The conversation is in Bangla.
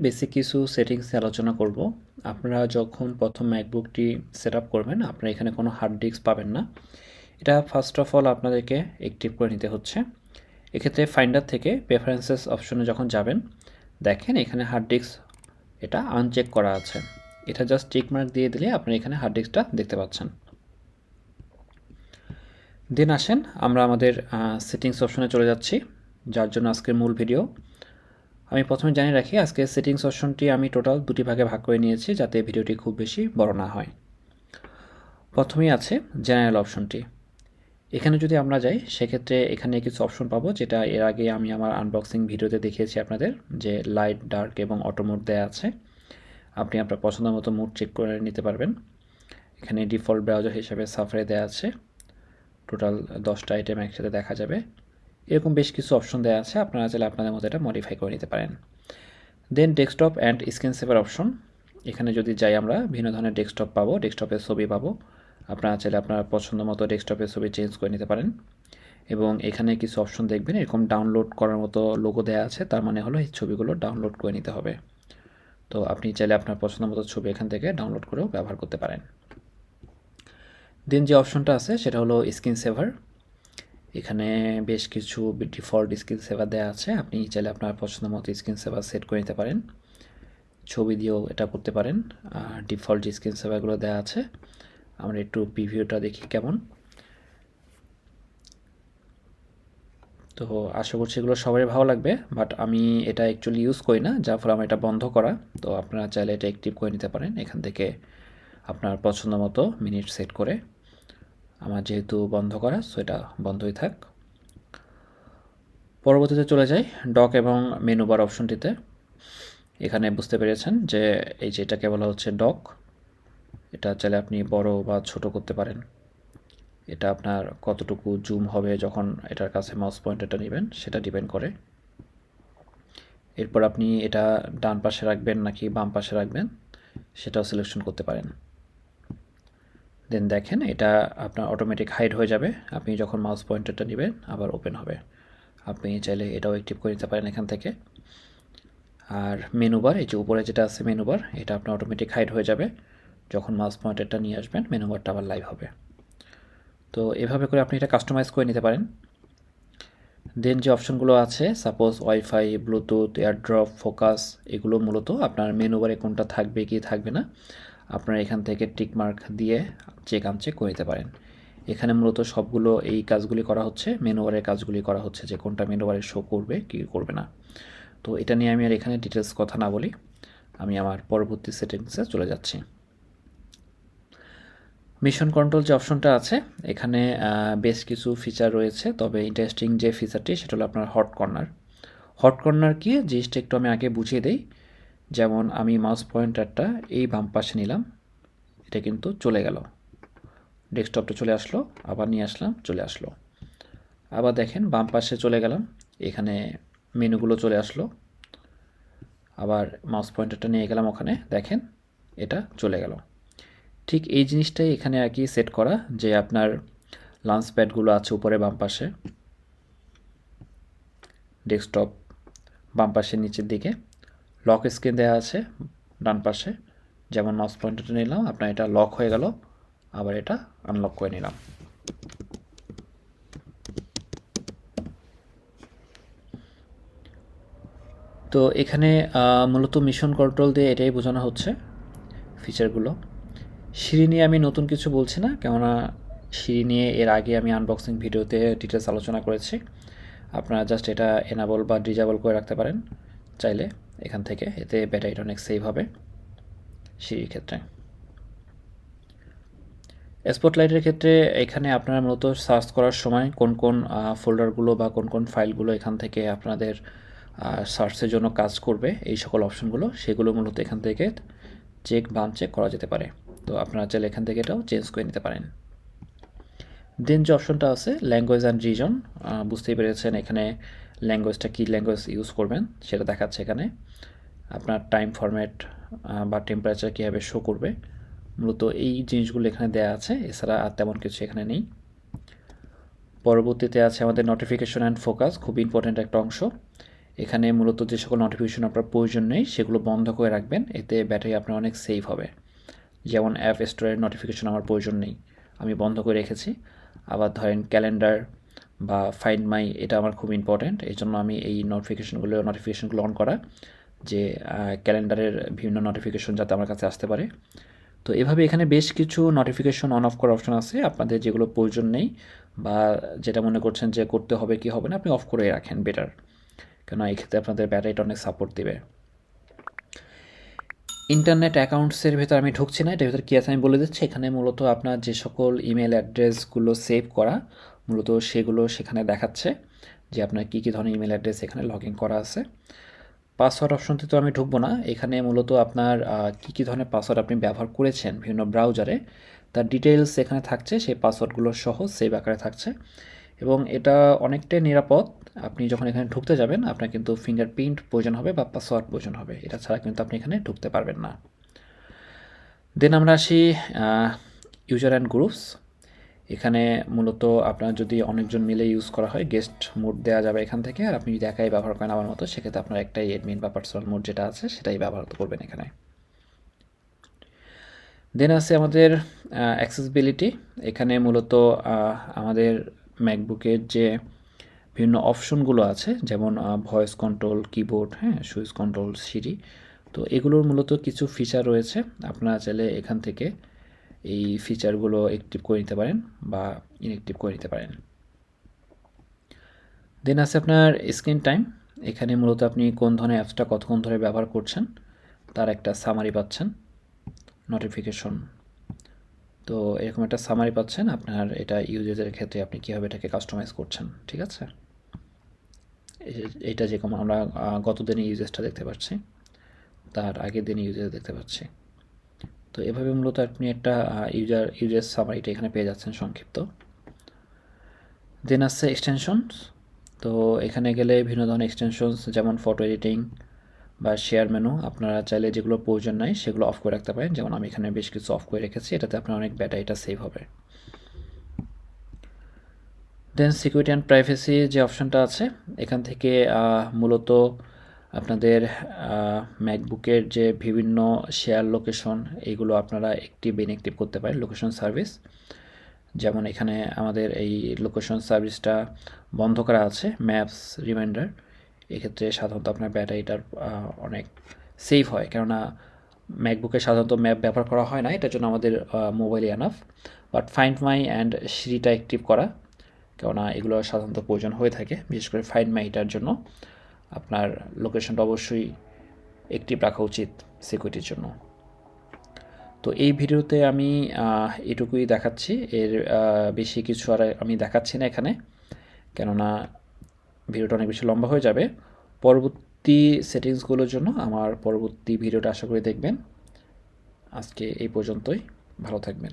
বেসিক কিছু সেটিংস আলোচনা করব। আপনারা যখন প্রথম ম্যাকবুকটি সেট আপ করবেন, আপনারা এখানে কোনো হার্ড ডিস্ক পাবেন না। এটা ফার্স্ট অফ অল আপনাদেরকে অ্যাক্টিভ করে নিতে হচ্ছে। এক্ষেত্রে ফাইন্ডার থেকে প্রেফারেন্সেস অপশনে যখন যাবেন, দেখেন এখানে হার্ড ডিস্ক এটা আনচেক করা আছে। এটা জাস্ট টিক মার্ক দিয়ে দিলে আপনি এখানে হার্ড ডিস্কটা দেখতে পাচ্ছেন। দেন আসেন আমরা আমাদের সেটিংস অপশনে চলে যাচ্ছি, যার জন্য আজকের মূল ভিডিও। আমি প্রথমে জানিয়ে রাখি, আজকে সেটিংস অপশনটি আমি টোটাল দুটি ভাগে ভাগ করে নিয়েছি, যাতে ভিডিওটি খুব বেশি বড় না হয়। প্রথমেই আছে জেনারেল অপশনটি। এখানে যদি আমরা যাই, সেক্ষেত্রে এখানে কিছু অপশন পাবো, যেটা এর আগে আমি আমার আনবক্সিং ভিডিওতে দেখিয়েছি আপনাদের, যে লাইট, ডার্ক এবং অটো মোড দেওয়া আছে। আপনি আপনার পছন্দ মতো মোড চেক করে নিতে পারবেন। এখানে ডিফল্ট ব্রাউজার হিসাবে সাফারি দেওয়া আছে। টোটাল 10টা আইটেম একসাথে দেখা যাবে। এরকম বেশ কিছু অপশন দেওয়া আছে, আপনারা চাইলে আপনাদের মতো এটা মডিফাই করে নিতে পারেন। Then desktop and screen saver option. এখানে যদি যাই, আমরা ভিন্ন ধরনের ডেস্কটপ পাবো, ডেস্কটপের ছবি পাবো। আপনারা চাইলে আপনার পছন্দ মতো ডেস্কটপের ছবি চেঞ্জ করে নিতে পারেন। এবং এখানে কিছু অপশন দেখবেন, এরকম ডাউনলোড করার মতো লোগো দেওয়া আছে, তার মানে হলো এই ছবিগুলো ডাউনলোড করে নিতে হবে। তো আপনি চাইলে আপনার পছন্দ মতো ছবি এখান থেকে ডাউনলোড করেও ব্যবহার করতে পারেন। দেন যে অপশনটা আছে সেটা হলো স্ক্রিন সেভার। এখানে বেশ কিছু ডিফল্ট স্ক্রিন সেভার দেওয়া আছে, আপনি চাইলে আপনার পছন্দ মতো স্ক্রিন সেভার সেট করে নিতে পারেন। ছবি দিয়েও এটা করতে পারেন। আর ডিফল্ট যে স্ক্রিন সেভারগুলো দেওয়া আছে, আমরা একটু প্রিভিউটা দেখি কেমন। তো আশা করছি এগুলো সবারই ভালো লাগবে, বাট আমি এটা অ্যাকচুয়ালি ইউজ করি না, যার ফলে আমার এটা বন্ধ করা। তো আপনারা চাইলে এটা অ্যাক্টিভ করে নিতে পারেন এখান থেকে, আপনার পছন্দ মতো মিনিট সেট করে। আমার যেহেতু বন্ধ করা, সো এটা বন্ধই থাক। পরবর্তীতে চলে যাই ডক এবং মেনু বার অপশনটিতে। এখানে বুঝতে পেরেছেন যে এই যে এটাকে বলা হচ্ছে ডক। এটা চাইলে আপনি বড় বা ছোট করতে পারেন। এটা আপনার কতটুকু জুম হবে যখন এটার কাছে মাউস পয়েন্টারটা নেবেন, সেটা ডিপেন্ড করে। এরপর আপনি এটা ডান পাশে রাখবেন নাকি বাম পাশে রাখবেন, সেটাও সিলেকশন করতে পারেন। দেন দেখেন এটা আপনার অটোমেটিক হাইড হয়ে যাবে, আপনি যখন মাউস পয়েন্টারটা নেবেন আবার ওপেন হবে। আপনি চাইলে এটাও অ্যাক্টিভ করে নিতে পারেন এখান থেকে। আর মেনু বার, এই যে উপরে যেটা আছে মেনু বার, এটা আপনার অটোমেটিক হাইড হয়ে যাবে, যখন মাউস পয়েন্টারটা নিয়ে আসবেন মেনু বারটা আবার লাইভ হবে। তো এভাবে করে আপনি এটা কাস্টমাইজ করে নিতে পারেন। দেন যে অপশনগুলো আছে, suppose wifi, Bluetooth, airdrop, focus, এগুলো মূলত আপনার মেনু বারে কোনটা থাকবে কি থাকবে না, আপনারা এখান থেকে টিক মার্ক দিয়ে চেক আনচেক করে নিতে পারেন। এখানে মূলত সবগুলো এই কাজগুলি করা হচ্ছে, মেনু বারের কাজগুলি করা হচ্ছে, যে কোনটা মেনু বারে শো করবে কি করবে না। তো এটা নিয়ে আমি আর এখানে ডিটেলস কথা না বলি, আমি আমার পরবর্তী সেটিংসে চলে যাচ্ছি। মিশন কন্ট্রোল যে অপশনটা আছে, এখানে বেশ কিছু ফিচার রয়েছে, তবে ইন্টারেস্টিং যে ফিচারটি সেটা হলো আপনার হট কর্নার। হট কর্নার কি জিনিসটা একটু আমি আগে বুঝিয়ে দিই। যেমন আমি মাউস পয়েন্টারটা এই বাম পাশে নিলাম, এটা কিন্তু চলে গেল, ডেস্কটপটা চলে আসলো, আবার নিয়ে আসলাম, চলে আসলো। আবার দেখেন বাম পাশে চলে গেলাম, এখানে মেনুগুলো চলে আসলো। আবার মাউস পয়েন্টারটা নিয়ে গেলাম ওখানে, দেখেন এটা চলে গেল। ঠিক এই জিনিসটাই এখানে আর কি সেট করা, যে আপনার লাঞ্চ প্যাডগুলো আছে উপরে বাম পাশে, ডেস্কটপ বাম পাশে নিচের দিকে, লক স্ক্রিন দেওয়া আছে ডান পাশে। যেমন মাউস পয়েন্টারটা নিলাম, আপনার এটা লক হয়ে গেল, আবার এটা আনলক করে নিলাম। তো এখানে মূলত মিশন কন্ট্রোল দিয়ে এটাই বোঝানো হচ্ছে ফিচারগুলো। সিঁড়ি নিয়ে আমি নতুন কিছু বলছি না, কেননা সিঁড়ি নিয়ে এর আগে আমি আনবক্সিং ভিডিওতে ডিটেলস আলোচনা করেছি। আপনারা জাস্ট এটা এনাবল বা ডিজেবল করে রাখতে পারেন চাইলে এখান থেকে, এতে ব্যাটারিটা অনেক সেভ হবে সিঁড়ির ক্ষেত্রে। স্পটলাইটের ক্ষেত্রে এখানে আপনারা মূলত সার্চ করার সময় কোন কোন ফোল্ডারগুলো বা কোন কোন ফাইলগুলো এখান থেকে আপনাদের সার্চের জন্য কাজ করবে, এই সকল অপশনগুলো, সেগুলো মূলত এখান থেকে চেক বা আনচেক করা যেতে পারে। তো আপনারা চাইলে এখান থেকে এটাও চেঞ্জ করে নিতে পারেন। দেন যে অপশনটা আছে ল্যাঙ্গুয়েজ অ্যান্ড রিজন, বুঝতেই পেরেছেন এখানে ল্যাঙ্গুয়েজটা কী ল্যাঙ্গুয়েজ ইউজ করবেন সেটা দেখাচ্ছে এখানে। আপনার টাইম ফরম্যাট বা টেম্পারেচার কীভাবে শো করবে, মূলত এই জিনিসগুলো এখানে দেওয়া আছে, এছাড়া আর তেমন কিছু এখানে নেই। পরবর্তীতে আছে আমাদের নোটিফিকেশন অ্যান্ড ফোকাস, খুব ইম্পর্ট্যান্ট একটা অংশ। এখানে মূলত যে সকল নোটিফিকেশন আপনার প্রয়োজন নেই সেগুলো বন্ধ করে রাখবেন, এতে ব্যাটারি আপনার অনেক সেভ হবে। যেমন অ্যাপ স্টোরের নোটিফিকেশন আমার প্রয়োজন নেই, আমি বন্ধ করে রেখেছি। আবার ধরেন ক্যালেন্ডার বা ফাইন্ড মাই, এটা আমার খুব ইম্পর্ট্যান্ট, এই জন্য আমি এই নোটিফিকেশনগুলো অন করা, যে ক্যালেন্ডারের বিভিন্ন নোটিফিকেশন যাতে আমার কাছে আসতে পারে। তো এভাবে এখানে বেশ কিছু নোটিফিকেশন অন অফ করার অপশন আছে, আপনাদের যেগুলো প্রয়োজন নেই বা যেটা মনে করছেন যে করতে হবে কি হবে না, আপনি অফ করে রাখেন বেটার, কেন এক্ষেত্রে আপনাদের ব্যাটারিটা অনেক সাপোর্ট দেবে। ইন্টারনেট অ্যাকাউন্টসের ভেতর আমি ঢুকছি না, এটার ভেতর কী আছে আমি বলে দিচ্ছি। এখানে মূলত আপনার যে সকল ইমেল অ্যাড্রেসগুলো সেভ করা, মূলত সেগুলো সেখানে দেখাচ্ছে যে আপনার কী কী ধরনের ইমেল অ্যাড্রেস এখানে লগ ইন করা আছে। পাসওয়ার্ড অপশনতে তো আমি ঢুকবো না, এখানে মূলত আপনার কী কী ধরনের পাসওয়ার্ড আপনি ব্যবহার করেছেন বিভিন্ন ব্রাউজারে তার ডিটেলস এখানে থাকছে, সেই পাসওয়ার্ডগুলো সহ সেভ আকারে থাকছে এবং এটা অনেকটাই নিরাপদ। আপনি যখন এখানে ঢুকতে যাবেন আপনার কিন্তু ফিঙ্গারপ্রিন্ট প্রয়োজন হবে বা পাসওয়ার্ড প্রয়োজন হবে, এটা ছাড়া কিন্তু আপনি এখানে ঢুকতে পারবেন না। দেন আমরা আসি ইউজার অ্যান্ড গ্রুপস। এখানে মূলত আপনার যদি অনেকজন মিলে ইউজ করা হয় গেস্ট মোড দেওয়া যাবে এখান থেকে, আর আপনি যদি একাই ব্যবহার করেন আমার মতো সেক্ষেত্রে আপনার একটাই অ্যাডমিন বা পার্সোনাল মোড যেটা আছে সেটাই ব্যবহার করবেন এখানে। দেন আছে আমাদের অ্যাক্সেসিবিলিটি। এখানে মূলত আমাদের ম্যাকবুকের যে বিভিন্ন অপশনগুলো আছে, যেমন ভয়েস কন্ট্রোল, কিবোর্ড, হ্যাঁ, সুইচ কন্ট্রোল, সিরি, তো এগুলোর মূলত কিছু ফিচার রয়েছে, আপনারা চাইলে এখান থেকে এই ফিচারগুলো অ্যাক্টিভ করে নিতে পারেন বা ইনঅ্যাক্টিভ করে নিতে পারেন। দেন আছে আপনার স্ক্রিন টাইম। এখানে মূলত আপনি কোন ধরনের অ্যাপসটা কতক্ষণ ধরে ব্যবহার করছেন তার একটা সামারি পাচ্ছেন, নোটিফিকেশন। তো এরকম একটা সামারি পাচ্ছেন, আপনার এটা ইউজেজের ক্ষেত্রে আপনি কীভাবে এটাকে কাস্টমাইজ করছেন, ঠিক আছে। এটা যেরকম আমরা গত দিনে ইউজেসটা দেখতে পাচ্ছি, তার আগের দিনে ইউজেস দেখতে পাচ্ছি। তো এভাবে মূলত আপনি একটা ইউজার সামারিটা এখানে পেয়ে যাচ্ছেন সংক্ষিপ্ত। দেন আসছে এক্সটেনশনস। তো এখানে গেলে বিভিন্ন ধরনের এক্সটেনশনস যেমন ফটো এডিটিং বা শেয়ার মেনু, আপনারা চাইলে যেগুলো প্রয়োজন নাই সেগুলো অফ করে রাখতে পারেন, যেমন আমি এখানে বেশ কিছু অফ করে রেখেছি, এটাতে আপনার অনেক ব্যাটারিটা সেভ হবে। দেন সিকিউরিটি অ্যান্ড প্রাইভেসি যে অপশানটা আছে, এখান থেকে মূলত আপনাদের ম্যাকবুকের যে বিভিন্ন শেয়ার লোকেশন এইগুলো আপনারা ইনঅ্যাক্টিভ করতে পারেন, লোকেশন সার্ভিস। যেমন এখানে আমাদের এই লোকেশন সার্ভিসটা বন্ধ করা আছে, ম্যাপস রিমাইন্ডার, এক্ষেত্রে সাধারণত আপনার ব্যাটারিটার অনেক সেভ হয়, কেননা ম্যাকবুকে সাধারণত ম্যাপ ব্যবহার করা হয় না, এটার জন্য আমাদের মোবাইলে enough. But find my and সিরিটা অ্যাক্টিভ করা, কেননা এগুলো সাধারণত প্রয়োজন হয়ে থাকে, বিশেষ করে ফাইন্ড মাইটার জন্য আপনার লোকেশনটা অবশ্যই অ্যাক্টিভ রাখা উচিত সিকিউরিটির জন্য। তো এই ভিডিওতে আমি এটুকুই দেখাচ্ছি, এর বেশি কিছু আর আমি দেখাচ্ছি না এখানে, কেননা ভিডিওটা অনেক বেশি লম্বা হয়ে যাবে। পরবর্তী সেটিংসগুলোর জন্য আমার পরবর্তী ভিডিওটা আশা করি দেখবেন। আজকে এই পর্যন্তই, ভালো থাকবেন।